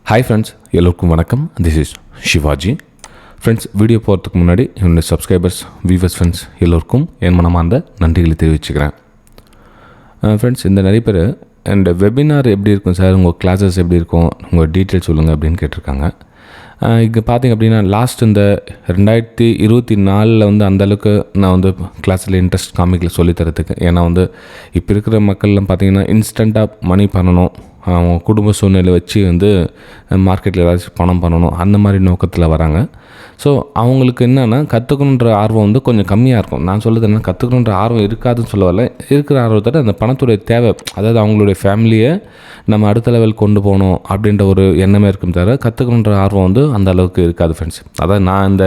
Hi friends, எல்லோருக்கும் வணக்கம். This is Shivaji. Friends, video போகிறதுக்கு முன்னாடி என்னுடைய சப்ஸ்கிரைபர்ஸ், வியூவர்ஸ், ஃப்ரெண்ட்ஸ் எல்லோருக்கும் என் மனமார்ந்த நன்றிகளை தெரிவிச்சுக்கிறேன். ஃப்ரெண்ட்ஸ், இந்த நிறைய பேர் இந்த வெபினார் எப்படி இருக்கும் சார், உங்கள் கிளாஸஸ் எப்படி இருக்கும், உங்கள் டீட்டெயில்ஸ் சொல்லுங்கள் அப்படின்னு கேட்டிருக்காங்க. இங்கே பார்த்திங்க அப்படின்னா லாஸ்ட் இந்த 2024 அந்தளவுக்கு நான் கிளாஸில் இன்ட்ரெஸ்ட் காமிக்கல சொல்லித்தரத்துக்கு. ஏன்னா இப்போ இருக்கிற மக்கள்லாம் பார்த்திங்கன்னா இன்ஸ்டண்ட்டாக மணி பண்ணணும், அவங்க குடும்ப சூழ்நிலை வச்சு மார்க்கெட்டில் ஏதாச்சும் பணம் பண்ணணும், அந்த மாதிரி நோக்கத்தில் வராங்க. ஸோ அவங்களுக்கு என்னென்னா கற்றுக்கணுன்ற ஆர்வம் கொஞ்சம் கம்மியாக இருக்கும். நான் சொல்லுறது என்ன, கற்றுக்கணுன்ற ஆர்வம் இருக்காதுன்னு சொல்ல வரல, இருக்கிற ஆர்வத்தோட அந்த பணத்துடைய தேவை, அதாவது அவங்களுடைய ஃபேமிலியை நம்ம அடுத்த லெவல் கொண்டு போகணும் அப்படின்ற ஒரு எண்ணமே இருக்கும் தவிர கற்றுக்கணுன்ற ஆர்வம் அந்த அளவுக்கு இருக்காது ஃப்ரெண்ட்ஸ். அதான் நான்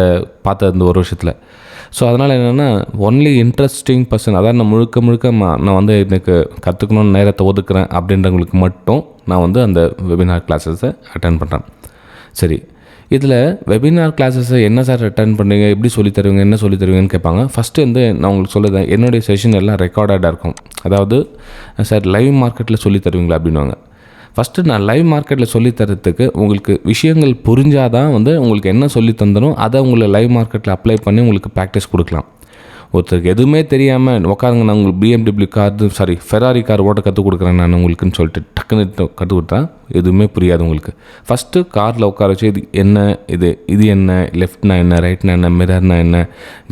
பார்த்த இந்த ஒரு வருஷத்தில். ஸோ அதனால் என்னென்னா ஒன்லி இன்ட்ரெஸ்டிங் பர்சன், அதாவது நான் முழுக்க நான் எனக்கு கற்றுக்கணுன்னு நேரத்தை ஒதுக்குறேன் அப்படின்றவங்களுக்கு மட்டும் நான் அந்த வெபினார் கிளாஸஸை அட்டென்ட் பண்ணுறேன். சரி, இதில் வெபினார் கிளாஸஸை என்ன சார் அட்டென்ட் பண்ணுறீங்க, எப்படி சொல்லித் தருவீங்க, என்ன சொல்லித் தருவீங்கன்னு கேட்பாங்க. ஃபஸ்ட்டு நான் உங்களுக்கு சொல்லுறேன், என்னுடைய செஷன் எல்லாம் ரெக்கார்டடாக இருக்கும். அதாவது சார் லைவ் மார்க்கெட்டில் சொல்லித் தருவீங்களா அப்படின்வாங்க. ஃபஸ்ட்டு நான் லைவ் மார்க்கெட்டில் சொல்லித் தரத்துக்கு உங்களுக்கு விஷயங்கள் புரிஞ்சால் தான் உங்களுக்கு என்ன சொல்லி தந்தனோ அதை உங்களை லைவ் மார்க்கெட்டில் அப்ளை பண்ணி உங்களுக்கு ப்ராக்டிஸ் கொடுக்கலாம். ஒருத்தருக்கு எதுவுமே தெரியாமல் உட்காருங்க, நான் உங்களுக்கு BMW ஃபெராரி கார் ஓட்ட கற்றுக் கொடுக்குறேன் நான் உங்களுக்குன்னு சொல்லிட்டு டக்குன்னு கற்றுக் கொடுத்தா எதுவுமே புரியாது உங்களுக்கு. ஃபஸ்ட்டு காரில் உட்கார வச்சு இது என்ன, இது என்ன, லெஃப்ட்னா என்ன, ரைட்னா என்ன, மிரர்னா என்ன,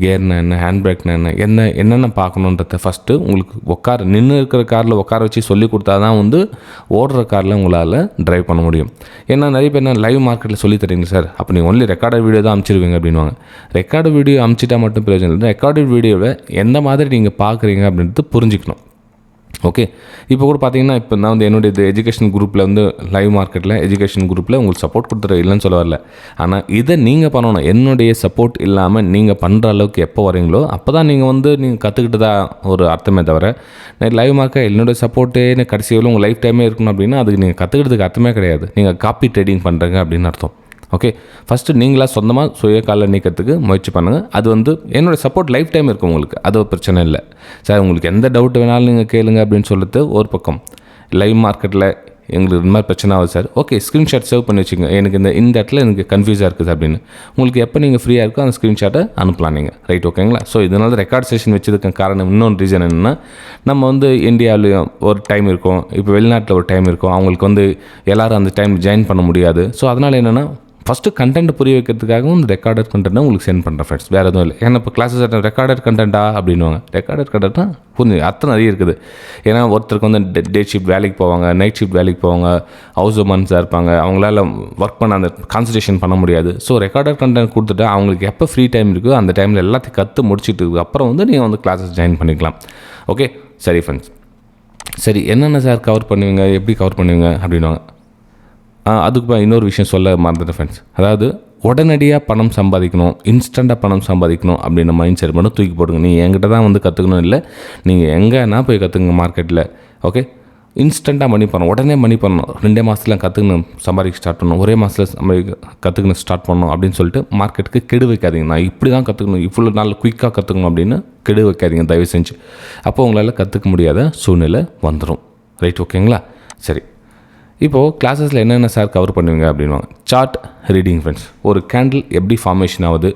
கியர்னா என்ன, ஹேண்ட் பிரேக்னா என்ன, என்னென்ன பார்க்கணுன்றத ஃபஸ்ட்டு உங்களுக்கு நின்று இருக்கிற காரில் உட்கார வச்சு சொல்லி கொடுத்தா தான் ஓடுற காரில் உங்களால் ட்ரைவ் பண்ண முடியும். ஏன்னா நிறைய பேர் நான் லைவ் மார்க்கெட்டில் சொல்லி தரீங்க சார், அப்போ நீங்கள் ஒன்லி ரெக்கார்டட் வீடியோ தான் அனுப்பிச்சிருவீங்க அப்படின்வாங்க. ரெக்கார்டு வீடியோ அனுப்பிச்சிட்டா மட்டும் பிரயோஜனம் இல்லை, ரெக்கார்டட் வீடியோவை எந்த மாதிரி நீங்கள் பார்க்குறீங்க அப்படின்றது புரிஞ்சுக்கணும். ஓகே, இப்போ கூட பார்த்தீங்கன்னா இப்போ நான் என்னுடைய எஜுகேஷன் குரூப்பில் லைவ் மார்க்கெட்டில் எஜுகேஷன் குரூப்பில் உங்களுக்கு சப்போர்ட் கொடுத்துரு இல்லைன்னு சொல்ல வரல. ஆனால் இதை நீங்கள் பண்ணணும். என்னுடைய சப்போர்ட் இல்லாமல் நீங்கள் பண்ணுற அளவுக்கு எப்போ வரீங்களோ அப்போ தான் நீங்கள் கற்றுக்கிட்டு தான் ஒரு அர்த்தமே தவிர, லைவ் மார்க்கெட் என்னுடைய சப்போர்ட்டே கடைசி வரைக்கும் உங்கள் லைஃப் டைமே இருக்கணும் அப்படின்னா அதுக்கு நீங்கள் கற்றுக்கிறதுக்கு அர்த்தமே கிடையாது. நீங்கள் காப்பி ட்ரேடிங் பண்ணுறீங்க அப்படின்னு அர்த்தம். ஓகே, ஃபஸ்ட்டு நீங்களாக சொந்தமாக சுய காலில் நீக்கிறதுக்கு முயற்சி பண்ணுங்கள். அது என்னோடய சப்போர்ட் லைஃப் டைம் இருக்கும் உங்களுக்கு, அது ஒரு பிரச்சனை இல்லை. சார் உங்களுக்கு எந்த டவுட் வேணாலும் நீங்கள் கேளுங்க அப்படின்னு சொல்லிட்டு ஒரு பக்கம். லைவ் மார்க்கெட்டில் எங்களுக்கு இந்த மாதிரி பிரச்சனை ஆகுது சார், ஓகே ஸ்க்ரீன்ஷாட் சேவ் பண்ணி வச்சுங்க, எனக்கு இந்த இடத்துல எனக்கு கன்ஃபியூஸாக இருக்குது அப்படின்னு. உங்களுக்கு எப்போ நீங்கள் ஃப்ரீயாக இருக்கோ அந்த ஸ்க்ரீன்ஷாட்டை அனுப்பலாம் நீங்கள், ரைட்? ஓகேங்களா? ஸோ இதனால ரெக்கார்ட் செஷன் வச்சதுக்கு காரணம் இன்னொன்று ரீசன் என்னென்னா, நம்ம இந்தியாவிலையும் ஒரு டைம் இருக்கும், இப்போ வெளிநாட்டில் ஒரு டைம் இருக்கும், அவங்களுக்கு எல்லோரும் அந்த டைம் ஜாயின் பண்ண முடியாது. ஸோ அதனால் என்னென்னா ஃபஸ்ட்டு கண்டென்ட் புரிய வைக்கிறதுக்காகவும் இந்த ரெக்கார்டட் கண்டென்ட்டை உங்களுக்கு சென்ட் பண்ணுறேன் ஃப்ரெண்ட்ஸ், வேறு எதுவும் இல்லை. ஏன்னா இப்போ கிளாஸஸ் ரெக்கார்டட் கண்டென்ட்டா அப்படின்வாங்க. ரெக்கார்டட் கண்டென்ட்னா புரிஞ்சு அர்த்தம் நிறைய இருக்குது. ஏன்னா ஒருத்தருக்கு டே ஷிஃப்ட் வேலைக்கு போவாங்க, நைட் ஷிஃப்ட் வேலைக்கு போவாங்க, ஹவுஸ் உமன்ஸாக இருப்பாங்க, அவங்களால ஒர்க் பண்ண அந்த கான்சன்ட்ரேஷன் பண்ண முடியாது. ஸோ ரெக்கார்டட் கண்டென்ட் கொடுத்துட்டு அவங்களுக்கு எப்போ ஃப்ரீ டைம் இருக்கோ அந்த டைமில் எல்லாத்தையும் கற்று முடிச்சுட்டு அப்புறம் நீங்கள் கிளாஸஸ் ஜாயின் பண்ணிக்கலாம். ஓகே, சரி ஃப்ரெண்ட்ஸ். சரி, என்னென்ன சார் கவர் பண்ணுவீங்க, எப்படி கவர் பண்ணுவீங்க அப்படின்வாங்க. அதுக்கு இன்னொரு விஷயம் சொல்ல மறந்துட்டேன் ஃப்ரெண்ட்ஸ். அதாவது உடனடியாக பணம் சம்பாதிக்கணும், இன்ஸ்டண்ட்டாக பணம் சம்பாதிக்கணும் அப்படின்ற மைண்ட் செட் மட்டும் தூக்கி போடுங்க. நீங்கள் என்கிட்ட தான் கற்றுக்கணும் இல்லை, நீங்கள் எங்கேனா போய் கற்றுக்குங்க மார்க்கெட்டில். ஓகே, இன்ஸ்டண்ட்டாக மணி பண்ணணும், உடனே மணி பண்ணணும், 2 மாதத்தில் கற்றுக்கணும், சம்பாதிக்க ஸ்டார்ட் பண்ணணும், ஒரே மாதத்தில் கற்றுக்கணும் ஸ்டார்ட் பண்ணணும் அப்படின்னு சொல்லிட்டு மார்க்கெட்டுக்கு கெடு வைக்காதீங்க. நான் இப்படி தான் கற்றுக்கணும், இவ்வளோ நாள் குயிக்காக கற்றுக்கணும் அப்படின்னு கெடு வைக்காதீங்க தயவு செஞ்சு. அப்போ உங்களால் கற்றுக்க முடியாத சூழ்நிலை வந்துடும், ரைட்? ஓகேங்களா? சரி, இப்போது கிளாஸஸில் என்னென்ன சார் கவர் பண்ணுவீங்க அப்படின்வாங்க. சார்ட் ரீடிங் ஃப்ரெண்ட்ஸ், ஒரு கேண்டில் எப்படி ஃபார்மேஷன் ஆகுது,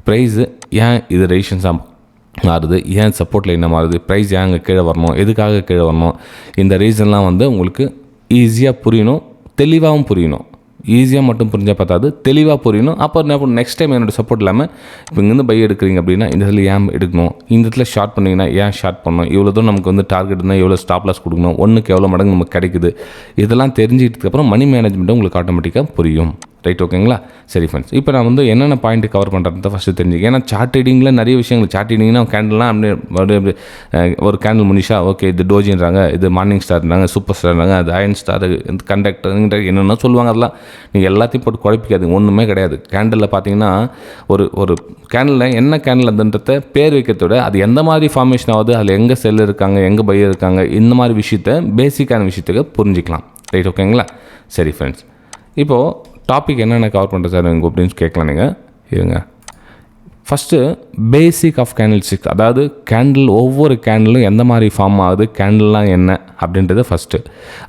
ப்ரைஸு ஏன் இது ரெசிஸ்டன்ஸாக மாறுது, ஏன் சப்போர்ட்டில் என்ன மாறுது, ப்ரைஸ் ஏன் அங்கே கீழே வரணும், எதுக்காக கீழே வரணும், இந்த ரீசன்லாம் உங்களுக்கு ஈஸியாக புரியணும், தெளிவாகவும் புரியணும். ஈஸியாக மட்டும் புரிஞ்சால் பார்த்தாது, தெளிவாக புரியணும். அப்போ என்ன நெக்ஸ்ட் டைம் என்னோடய சப்போர்ட் இல்லாமல் இப்போ இங்கேருந்து பை எடுக்கிறீங்க அப்படின்னா இந்த இடத்துல ஏன் எடுக்கணும், இந்த இடத்துல ஷார்ட் பண்ணிங்கன்னா ஏன் ஷார்ட் பண்ணணும், இவ்வளோ தூரம் நமக்கு டார்கெட் இருந்தால் எவ்வளோ ஸ்டாப் லாஸ் கொடுக்கணும், ஒன்றுக்கு எவ்வளோ மடங்கு நமக்கு கிடைக்குது, இதெல்லாம் தெரிஞ்சுக்கிட்டதுக்கப்புறம் மணி மேனேஜ்மெண்ட்டும் உங்களுக்கு ஆட்டோமேட்டிக்காக புரியும், ரைட்? ஓகேங்களா? சரி ஃப்ரெண்ட்ஸ், இப்போ நான் என்னென்ன பாயிண்ட் கவர் பண்ணுறத ஃபஸ்ட்டு தெரிஞ்சுக்க. ஏன்னா சார்ட் ரீடிங்கில் நிறைய விஷயங்கள், சார்ட் ரீடிங்னா கேண்டில்லாம் அப்படியே ஒரு கேண்டில் முனிஷா, ஓகே இது டோஜின்றாங்க, இது மார்னிங் ஸ்டார்ன்றாங்க, சூப்பர் ஸ்டார்ன்றாங்க, அது அயன் ஸ்டார், கண்டக்டர் என்னென்ன சொல்லுவாங்க, அதெல்லாம் நீங்கள் எல்லாத்தையும் போட்டு குழப்பிக்காது, ஒன்றுமே கிடையாது. கேண்டிலில் பார்த்தீங்கன்னா ஒரு கேண்டில் என்ன கேண்டில் அதுன்றத பேர் வைக்கிறத விட அது எந்த மாதிரி ஃபார்மேஷன் ஆகுது, அதில் எங்கே செல் இருக்காங்க, எங்கே பை இருக்காங்க, இந்த மாதிரி விஷயத்த பேசிக்கான விஷயத்துக்கு புரிஞ்சிக்கலாம், ரைட்? ஓகேங்களா? சரி ஃப்ரெண்ட்ஸ், இப்போது டாபிக் என்னென்ன கவர் பண்ணுறது சார் எனக்கு அப்படின்னு கேட்கலாம் நீங்கள். இருங்க, first basic of candlesticks, அதாவது கேண்டில் ஒவ்வொரு கேண்டிலும் எந்த மாதிரி ஃபார்ம் ஆகுது, கேண்டில்லாம் என்ன அப்படின்றது ஃபஸ்ட்டு.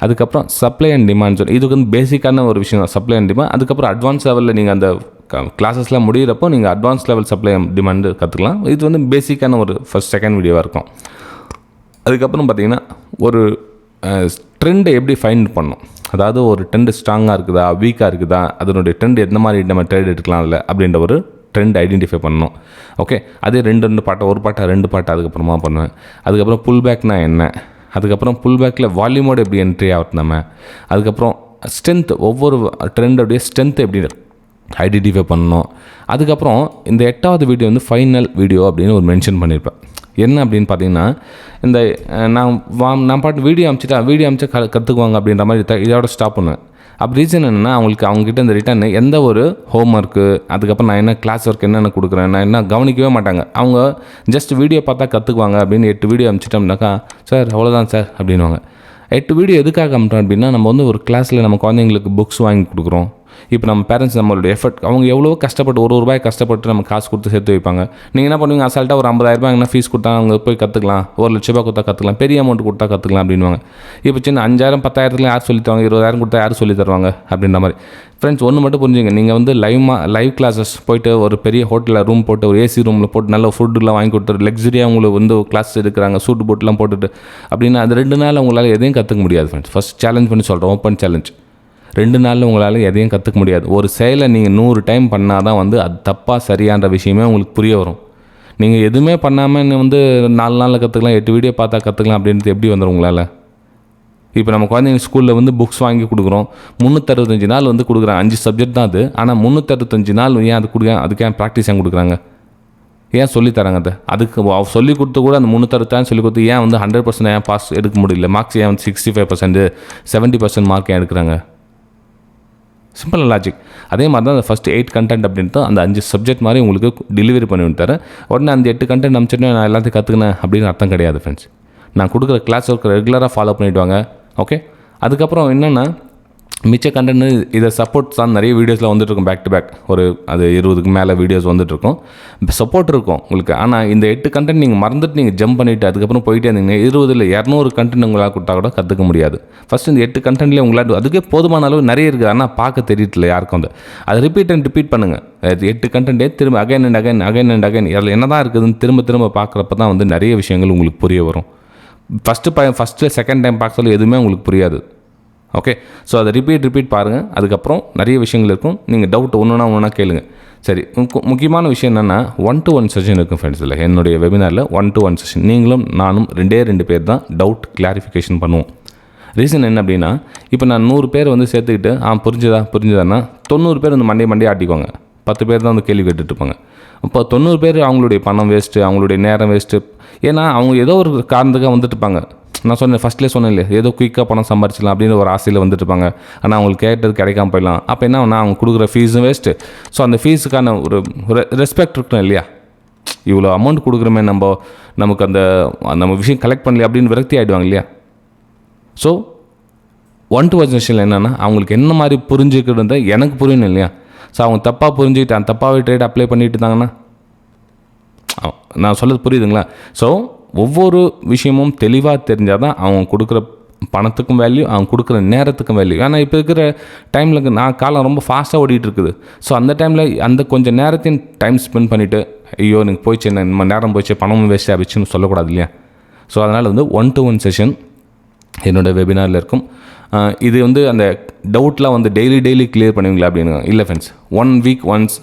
அதுக்கப்புறம் சப்ளை அண்ட் டிமாண்ட், இதுக்கு வந்து பேசிக்கான ஒரு விஷயம் தான் சப்ளை அண்ட் டிமாண்ட். அதுக்கப்புறம் அட்வான்ஸ் லெவலில் நீங்கள் அந்த கிளாஸஸ்லாம் முடிகிறப்போ நீங்கள் அட்வான்ஸ் லெவல் சப்ளை டிமாண்டு கற்றுக்கலாம். இது வந்து பேசிக்கான ஒரு ஃபஸ்ட் செகண்ட் வீடியோவாக இருக்கும். அதுக்கப்புறம் பார்த்திங்கன்னா ஒரு ட்ரெண்டை எப்படி ஃபைண்ட் பண்ணணும், அதாவது ஒரு ட்ரெண்டு ஸ்ட்ராங்காக இருக்குதா வீக்காக இருக்குதா, அதனுடைய ட்ரெண்ட் எந்த மாதிரி நம்ம ட்ரேட் எடுக்கலாம் இல்லை அப்படின்ற ஒரு ட்ரெண்ட் ஐடென்டிஃபை பண்ணணும். ஓகே, அதே ரெண்டு பாட்டை, ஒரு பாட்டை 2 பாட்டை அதுக்கப்புறமா பண்ணுவேன். அதுக்கப்புறம் புல் பேக்னா என்ன, அதுக்கப்புறம் புல் பேக்கில் வால்யூமோடு எப்படி என்ட்ரி ஆகுது நம்ம, அதுக்கப்புறம் ஸ்ட்ரென்த், ஒவ்வொரு ட்ரெண்டோடைய ஸ்ட்ரென்த் எப்படி ஐடென்டிஃபை பண்ணணும். அதுக்கப்புறம் இந்த 8வது வீடியோ வந்து ஃபைனல் வீடியோ அப்படின்னு ஒரு மென்ஷன் பண்ணியிருப்பேன். என்ன அப்படின்னு பார்த்தீங்கன்னா, இந்த நான் பாட்டு வீடியோ அமிச்சா கற்றுக்குவாங்க அப்படின்ற மாதிரி இதோட ஸ்டாப் பண்ணுவேன். அப்போ ரீசன் என்னென்னா, அவங்ககிட்ட இந்த ரிட்டர்ன் எந்த ஒரு ஹோம் ஒர்க்கு, அதுக்கப்புறம் நான் என்ன கிளாஸ் ஒர்க் என்னென்ன கொடுக்குறேன், நான் என்ன கவனிக்கவே மாட்டாங்க. அவங்க ஜஸ்ட் வீடியோ பார்த்தா கற்றுக்குவாங்க அப்படின்னு 8 வீடியோ அமிச்சிட்டோம்னாக்கா, சார் அவ்வளோதான் சார் அப்படின்வாங்க. 8 வீடியோ எதுக்காக அமிட்டோம் அப்படின்னா, நம்ம வந்து ஒரு கிளாஸில் நம்ம குழந்தைங்களுக்கு புக்ஸ் வாங்கி கொடுக்குறோம். இப்போ நம்ம பேரண்ட்ஸ் நம்மளுடைய எஃபர்ட், அவங்க எவ்வளோ கஷ்டப்பட்டு ஒரு ரூபாய் கஷ்டப்பட்டு நம்ம காசு கொடுத்து சேர்த்து வைப்பாங்க. நீங்கள் என்ன பண்ணுவீங்க, அசால்ட்டாக ஒரு 50,000 என்ன ஃபீஸ் கொடுத்தா அவங்க போய் கற்றுக்கலாம், 1,00,000 கொடுத்தா கற்றுக்கலாம், பெரிய அமௌண்ட் கொடுத்தா கற்றுக்கலாம் அப்படின்வாங்க. இப்போ சின்ன 5,000 10,000 யார் சொல்லி தருவாங்க, 20,000 கொடுத்தா யார் சொல்லி தருவாங்க அப்படின்ற மாதிரி. ஃப்ரெண்ட்ஸ், ஒன்று மட்டும் புரிஞ்சுங்க, நீங்கள் வந்து லைவ் கிளாஸஸ் போய்ட்டு ஒரு பெரிய ஹோட்டலில் ரூம் போட்டு ஒரு ஏசி ரூமில் போட்டு நல்ல ஃபுட்டுலாம் வாங்கி கொடுத்துட்டு லக்ஸரியாக உங்களுக்கு வந்து கிளாஸ் எடுக்கிறாங்க, சூட்டு போட்டுலாம் போட்டுட்டு அப்படின்னா அது 2 நாள் உங்களால் எதையும் கற்றுக்க முடியாது. ஃப்ரெண்ட்ஸ், ஃபஸ்ட் சேலஞ்ச் பண்ணி சொல்கிறோம், ஓப்பன் சேலஞ்ச். 2 நாளில் உங்களால் எதையும் கற்றுக்க முடியாது. ஒரு செயலை நீங்கள் 100 டைம் பண்ணால் தான் வந்து அது தப்பாக சரியான்ற விஷயமே உங்களுக்கு புரிய வரும். நீங்கள் எதுவுமே பண்ணாமல் வந்து 4 நாளில் கற்றுக்கலாம், 8 வீடியோ பார்த்தா கற்றுக்கலாம் அப்படின்றது எப்படி வந்துடும் உங்களால்? இப்போ நம்ம குழந்தைங்க ஸ்கூலில் வந்து புக்ஸ் வாங்கி கொடுக்குறோம், 365 நாள் வந்து கொடுக்குறாங்க. 5 சப்ஜெக்ட் தான் அது, ஆனால் 365 நாள் ஏன் அது கொடுக்குறாங்க? அதுக்கு ஏன் ப்ராக்டிஸ் ஏன் கொடுக்குறாங்க? ஏன் சொல்லித்தராங்க? அதுக்கு சொல்லிக் கொடுத்து கூட அந்த 360 சொல்லிக் கொடுத்து ஏன் வந்து 100% ஏன் பாஸ் எடுக்க முடியல? மார்க்ஸ் ஏன் வந்து 65%, 70% மார்க் ஏன் எடுக்கிறாங்க? Simple logic. அதே மாதிரி தான் அந்த ஃபஸ்ட் 8 கண்டென்ட் அப்படின்ட்டு அந்த 5 சப்ஜெக்ட் மாதிரி உங்களுக்கு டெலிவரி பண்ணி விட்டார். உடனே அந்த 8 கண்டென்ட் அனுப்பிச்சிட்டு நான் எல்லாத்தையும் கற்றுக்கினேன் அப்படின்னு அர்த்தம் கிடையாது ஃப்ரெண்ட்ஸ். நான் கொடுக்குற கிளாஸ் ஒர்க் ரெகுலராக ஃபாலோ பண்ணிவிடுவாங்க. ஓகே, அதுக்கப்புறம் என்னென்னா மிச்ச கண்டென்ட் இதை சப்போர்ட்ஸ் தான் நிறைய வீடியோஸில் வந்துட்டுருக்கும், பேக் டு பேக் ஒரு அது 20க்கு மேலே வீடியோஸ் வந்துட்டுருக்கும், சப்போர்ட் இருக்கும் உங்களுக்கு. ஆனால் இந்த 8 கண்டென்ட் நீங்கள் மறந்துட்டு நீங்கள் ஜம்ப் பண்ணிவிட்டு அதுக்கப்புறம் போயிட்டே இருந்தீங்க, 20 200 கண்டென்ட் உங்களால் கொடுத்தா கூட கற்றுக்க முடியாது. ஃபஸ்ட்டு இந்த 8 கண்டென்ட்லேயே உங்களால் அதுக்கே போதுமான அளவு நிறைய இருக்குது, ஆனால் பார்க்க தெரியல யாருக்கும். அதை ரிப்பீட் பண்ணுங்கள். 8 கண்டென்ட்டே திரும்ப அகைன் அண்ட் அகைன் அதில் என்ன தான் இருக்குதுன்னு திரும்ப பார்க்குறப்ப தான் வந்து நிறைய விஷயங்கள் உங்களுக்கு புரிய வரும். ஃபஸ்ட்டு செகண்ட் டைம் பார்க்க சொல்ல எதுவுமே உங்களுக்கு புரியாது. ஓகே, ஸோ அதை ரிப்பீட் பாருங்கள். அதுக்கப்புறம் நிறைய விஷயங்கள் இருக்கும், நீங்கள் டவுட் ஒன்றா கேளுங்க. சரி, முக்கியமான விஷயம் என்னென்னா 1-to-1 செஷன் இருக்கும் ஃப்ரெண்ட்ஸ். இல்லை, என்னுடைய வெபினாரில் 1-to-1 செஷன் நீங்களும் நானும் 2 பேர் தான் டவுட் கிளாரிஃபிகேஷன் பண்ணுவோம். ரீசன் என்ன அப்படின்னா, இப்போ நான் 100 பேர் வந்து சேர்த்துக்கிட்டு புரிஞ்சுதான்னா 90 பேர் வந்து மண்டே ஆட்டிக்குவாங்க, 10 பேர் தான் வந்து கேள்வி கேட்டுட்ருப்பாங்க. இப்போ 90 பேர் அவங்களுடைய பணம் வேஸ்ட்டு, அவங்களுடைய நேரம் வேஸ்ட்டு. ஏன்னா அவங்க ஏதோ ஒரு காரணத்துக்காக வந்துட்டுருப்பாங்க. நான் சொன்னேன் இல்லையா, ஏதோ குயிக்காக பணம் சம்பாரிச்சிடலாம் அப்படின்னு ஒரு ஆசையில் வந்துட்டுருப்பாங்க. ஆனால் அவங்களுக்கு கேட்டது கிடைக்காம போயிடலாம். அப்போ என்ன ஆகுனா, அவங்க கொடுக்குற ஃபீஸும் வேஸ்ட்டு. ஸோ அந்த ஃபீஸுக்கான ஒரு ரெஸ்பெக்ட் இருக்கணும் இல்லையா? இவ்வளோ அமௌண்ட் கொடுக்குறோமே நமக்கு நம்ம விஷயம் கலெக்ட் பண்ணலையே அப்படின்னு விரக்தி ஆகிடுவாங்க இல்லையா? ஸோ 1-to-1 செஷனில் என்னென்னா, அவங்களுக்கு என்ன மாதிரி புரிஞ்சுக்கிறது எனக்கு புரியணும் இல்லையா? ஸோ அவங்க தப்பாக புரிஞ்சுக்கிட்டு அந்த தப்பாகவே ட்ரேட் அப்ளை பண்ணிட்டு இருந்தாங்கன்னா, நான் சொல்கிறது புரியுதுங்களா? ஸோ ஒவ்வொரு விஷயமும் தெளிவாக தெரிஞ்சால் தான் அவங்க கொடுக்குற பணத்துக்கும் வேல்யூ, அவங்க கொடுக்குற நேரத்துக்கும் வேல்யூ. ஏன்னா இப்போ இருக்கிற டைமில் காலம் ரொம்ப ஃபாஸ்ட்டாக ஓடிட்டு இருக்குது. ஸோ அந்த டைமில் அந்த கொஞ்சம் நேரத்தையும் டைம் ஸ்பெண்ட் பண்ணிவிட்டு ஐயோ எனக்கு போயிடுச்சு, என்ன நேரம் போயிடுச்சு, பணமும் வேஸ்ட் ஆகிடுச்சுன்னு சொல்லக்கூடாது இல்லையா? ஸோ அதனால் வந்து 1-to-1 செஷன் என்னோடய வெபினாரில் இருக்கும். இது வந்து அந்த டவுட்லாம் வந்து டெய்லி கிளியர் பண்ணுவீங்களா அப்படின்னு இல்லை ஃப்ரெண்ட்ஸ். 1 வீக் ஒன்ஸ்,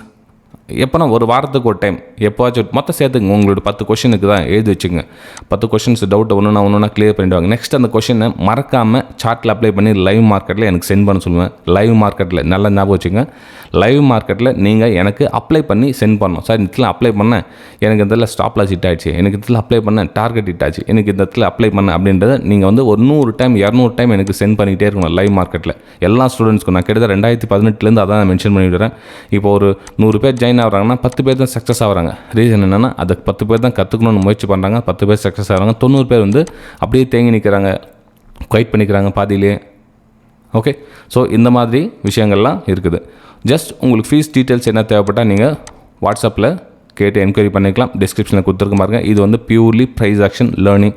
எப்போனா ஒரு வாரத்துக்கு ஒரு டைம் எப்போவாச்சும் மொத்தம் சேர்த்துங்க. உங்களோட 10 கொஷனுக்கு தான் எழுதி வச்சுங்க. 10 கொஷின்ஸ் டவுட்டை ஒன்றா கிளியர் பண்ணிவிடுவாங்க. நெக்ஸ்ட் அந்த கொஷினை மறக்காமல் சார்ட்டில் அப்ளை பண்ணி லைவ் மார்க்கெட்டில் எனக்கு சென்ட் பண்ண சொல்லுவேன். லைவ் மார்க்கெட்டில் நல்லா ஞாபகம் வச்சுங்க, லைவ் மார்க்கெட்டில் நீங்கள் எனக்கு அப்ளை பண்ணி சென்ட் பண்ணணும். சார் இந்த இடத்துல அப்ளை பண்ணேன், எனக்கு இந்த இடத்துல ஸ்டாப் லாஸ் ஹிட் ஆகிடுச்சு, எனக்கு இந்த இடத்துல அப்ளை பண்ணேன் டார்கெட் ஹிட் ஆச்சு, எனக்கு இந்த இடத்துல அப்ளை பண்ணேன் அப்படின்றத நீங்கள் வந்து ஒரு 100 டைம் 200 டைம் எனக்கு சென்ட் பண்ணிகிட்டே இருக்கணும். லைவ் மார்க்கெட்டில் எல்லா ஸ்டூடெண்ட்ஸ்க்கும் நான் கிட்டத்தட்ட 2018 அதான் நான் மென்ஷன் பண்ணிவிடுறேன். இப்போ ஒரு 100 பேர் ஜாயின் ஆகிறாங்கன்னா 10 பேர் தான் சக்ஸஸ் ஆகிறாங்க. ரீசன் என்னென்னா, அதுக்கு 10 பேர் தான் கற்றுக்கணும்னு முயற்சி பண்ணுறாங்க, 10 பேர் சக்ஸஸ் ஆகிறாங்க. 90 பேர் வந்து அப்படியே தேங்கி நிற்கிறாங்க, குவைட் பண்ணிக்கிறாங்க பாதியிலே. ஓகே, ஸோ இந்த மாதிரி விஷயங்கள்லாம் இருக்குது. ஜஸ்ட் உங்களுக்கு ஃபீஸ் டீட்டெயில்ஸ் என்ன தேவைப்பட்டால் நீங்கள் வாட்ஸ்அப்பில் கேட்டு என்கொயரி பண்ணிக்கலாம். டிஸ்கிரிப்ஷனில் கொடுத்துருக்க பாருங்க. இது வந்து பியூர்லி ப்ரைஸ் ஆக்ஷன் லேர்னிங்.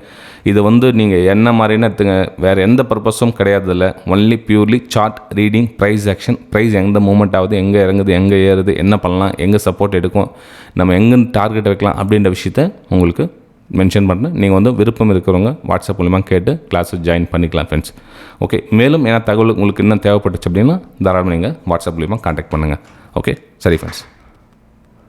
இது வந்து நீங்கள் என்ன மாதிரின்னு எடுத்துங்க, வேறு எந்த பர்பஸும் கிடையாது. இல்லை, only purely chart reading, price action, price எங்கே மூவ்மெண்ட் ஆகுது, எங்கே இறங்குது, எங்கே ஏறுது, என்ன பண்ணலாம், எங்கே சப்போர்ட் எடுக்கும், நம்ம எங்கே டார்கெட் வைக்கலாம் அப்படின்ற விஷயத்த உங்களுக்கு மென்ஷன் பண்ணுறேன். நீங்கள் வந்து விருப்பம் இருக்கிறவங்க வாட்ஸ்அப் மூலிமா கேட்டு கிளாஸஸ் ஜாயின் பண்ணிக்கலாம் ஃப்ரெண்ட்ஸ். ஓகே, மேலும் என்ன தகவல் உங்களுக்கு இன்னும் தேவைப்பட்டுச்சு அப்படின்னா தாராளமாக நீங்கள் வாட்ஸ்அப் மூலிமா கான்டாக்ட் பண்ணுங்கள். ஓகே, சரி ஃப்ரெண்ட்ஸ்.